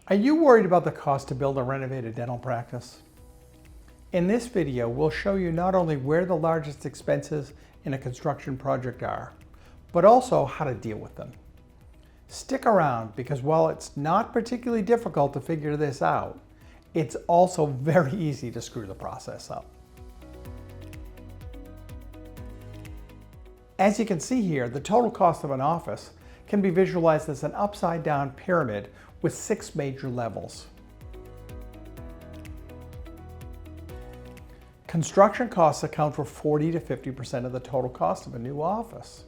Are you worried about the cost to build a renovated dental practice? In this video, we'll show you not only where the largest expenses in a construction project are, but also how to deal with them. Stick around because while it's not particularly difficult to figure this out, it's also very easy to screw the process up. As you can see here, the total cost of an office can be visualized as an upside-down pyramid with 6 major levels. Construction costs account for 40 to 50% of the total cost of a new office.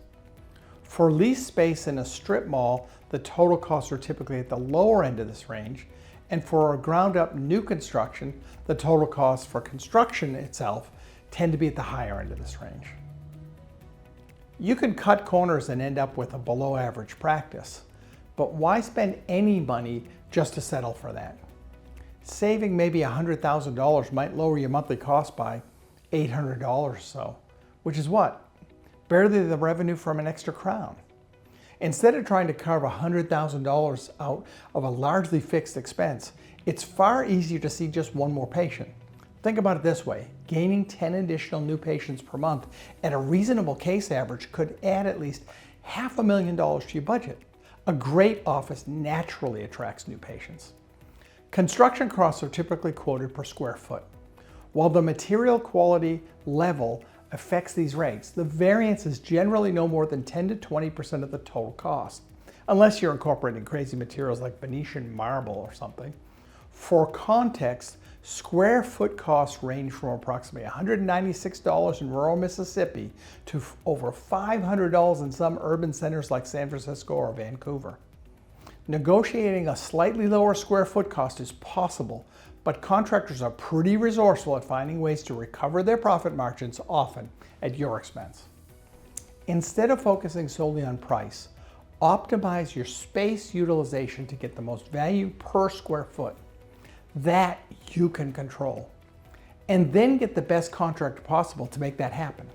For leased space in a strip mall, the total costs are typically at the lower end of this range, and for a ground-up new construction, the total costs for construction itself tend to be at the higher end of this range. You can cut corners and end up with a below-average practice, but why spend any money just to settle for that? Saving maybe $100,000 might lower your monthly cost by $800 or so, which is what? Barely the revenue from an extra crown. Instead of trying to carve $100,000 out of a largely fixed expense, it's far easier to see just one more patient. Think about it this way, gaining 10 additional new patients per month at a reasonable case average could add at least $500,000 to your budget. A great office naturally attracts new patients. Construction costs are typically quoted per square foot. While the material quality level affects these rates, the variance is generally no more than 10 to 20% of the total cost, unless you're incorporating crazy materials like Venetian marble or something. For context, square foot costs range from approximately $196 in rural Mississippi to over $500 in some urban centers like San Francisco or Vancouver. Negotiating a slightly lower square foot cost is possible, but contractors are pretty resourceful at finding ways to recover their profit margins, often at your expense. Instead of focusing solely on price, optimize your space utilization to get the most value per square foot. That you can control. And then get the best contractor possible to make that happen.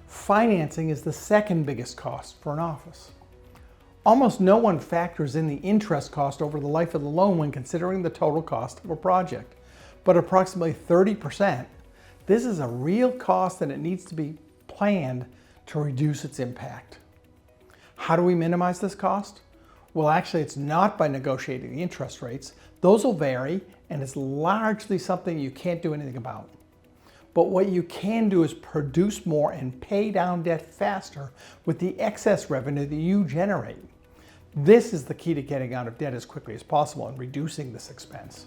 Financing is the second biggest cost for an office. Almost no one factors in the interest cost over the life of the loan when considering the total cost of a project, but approximately 30%. This is a real cost and it needs to be planned to reduce its impact. How do we minimize this cost? Well, actually, it's not by negotiating the interest rates. Those will vary, and it's largely something you can't do anything about. But what you can do is produce more and pay down debt faster with the excess revenue that you generate. This is the key to getting out of debt as quickly as possible and reducing this expense.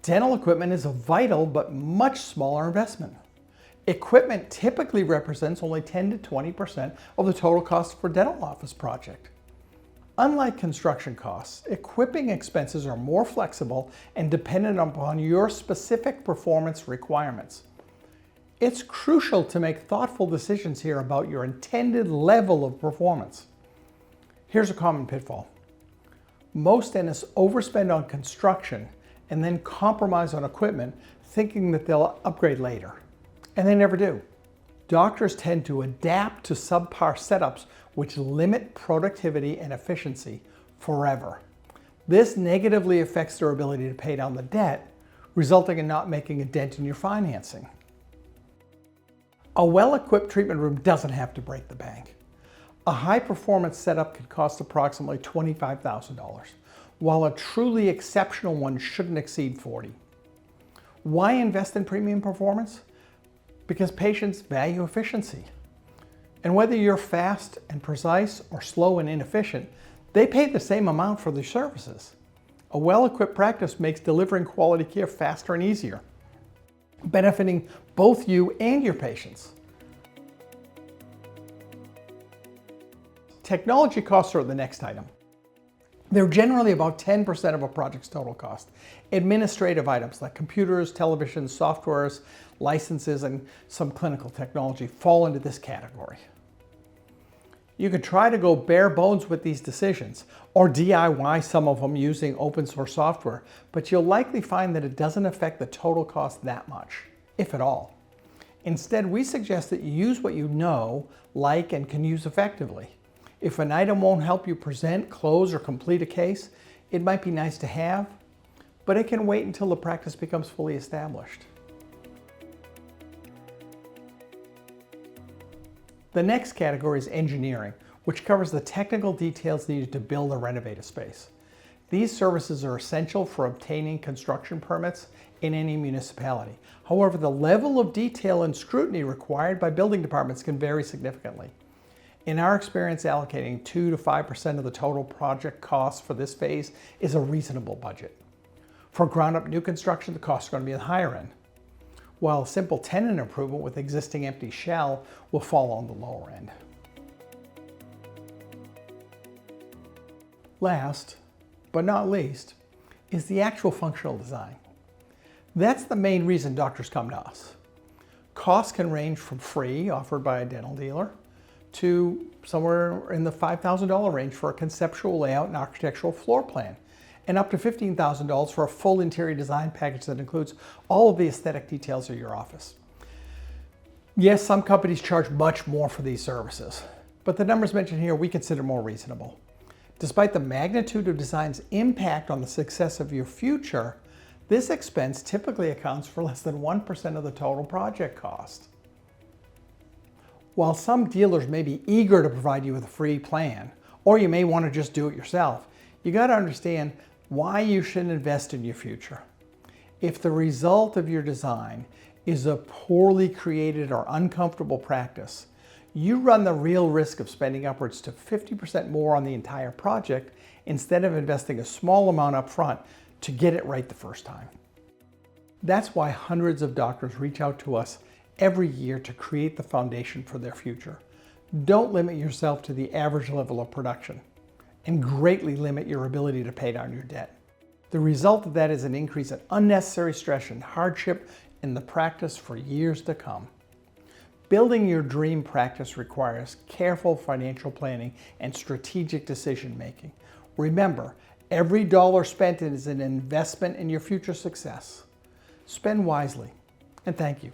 Dental equipment is a vital but much smaller investment. Equipment typically represents only 10 to 20% of the total cost for a dental office project. Unlike construction costs, equipping expenses are more flexible and dependent upon your specific performance requirements. It's crucial to make thoughtful decisions here about your intended level of performance. Here's a common pitfall. Most dentists overspend on construction and then compromise on equipment, thinking that they'll upgrade later. And they never do. Doctors tend to adapt to subpar setups which limit productivity and efficiency forever. This negatively affects their ability to pay down the debt, resulting in not making a dent in your financing. A well-equipped treatment room doesn't have to break the bank. A high-performance setup could cost approximately $25,000, while a truly exceptional one shouldn't exceed $40,000. Why invest in premium performance? Because patients value efficiency. And whether you're fast and precise or slow and inefficient, they pay the same amount for their services. A well-equipped practice makes delivering quality care faster and easier, benefiting both you and your patients. Technology costs are the next item. They're generally about 10% of a project's total cost. Administrative items like computers, televisions, softwares, licenses, and some clinical technology fall into this category. You could try to go bare bones with these decisions or DIY some of them using open source software, but you'll likely find that it doesn't affect the total cost that much, if at all. Instead, we suggest that you use what you know, like, and can use effectively. If an item won't help you present, close, or complete a case, it might be nice to have, but it can wait until the practice becomes fully established. The next category is engineering, which covers the technical details needed to build or renovate a space. These services are essential for obtaining construction permits in any municipality. However, the level of detail and scrutiny required by building departments can vary significantly. In our experience, allocating 2 to 5% of the total project costs for this phase is a reasonable budget. For ground-up new construction, the costs are going to be at the higher end, while a simple tenant improvement with existing empty shell will fall on the lower end. Last, but not least, is the actual functional design. That's the main reason doctors come to us. Costs can range from free, offered by a dental dealer, to somewhere in the $5,000 range for a conceptual layout and architectural floor plan, and up to $15,000 for a full interior design package that includes all of the aesthetic details of your office. Yes, some companies charge much more for these services, but the numbers mentioned here we consider more reasonable. Despite the magnitude of design's impact on the success of your future, this expense typically accounts for less than 1% of the total project cost. While some dealers may be eager to provide you with a free plan, or you may want to just do it yourself, you got to understand why you should invest in your future. If the result of your design is a poorly created or uncomfortable practice, you run the real risk of spending upwards to 50% more on the entire project instead of investing a small amount up front to get it right the first time. That's why hundreds of doctors reach out to us every year to create the foundation for their future. Don't limit yourself to the average level of production and greatly limit your ability to pay down your debt. The result of that is an increase in unnecessary stress and hardship in the practice for years to come. Building your dream practice requires careful financial planning and strategic decision making. Remember, every dollar spent is an investment in your future success. Spend wisely, and thank you.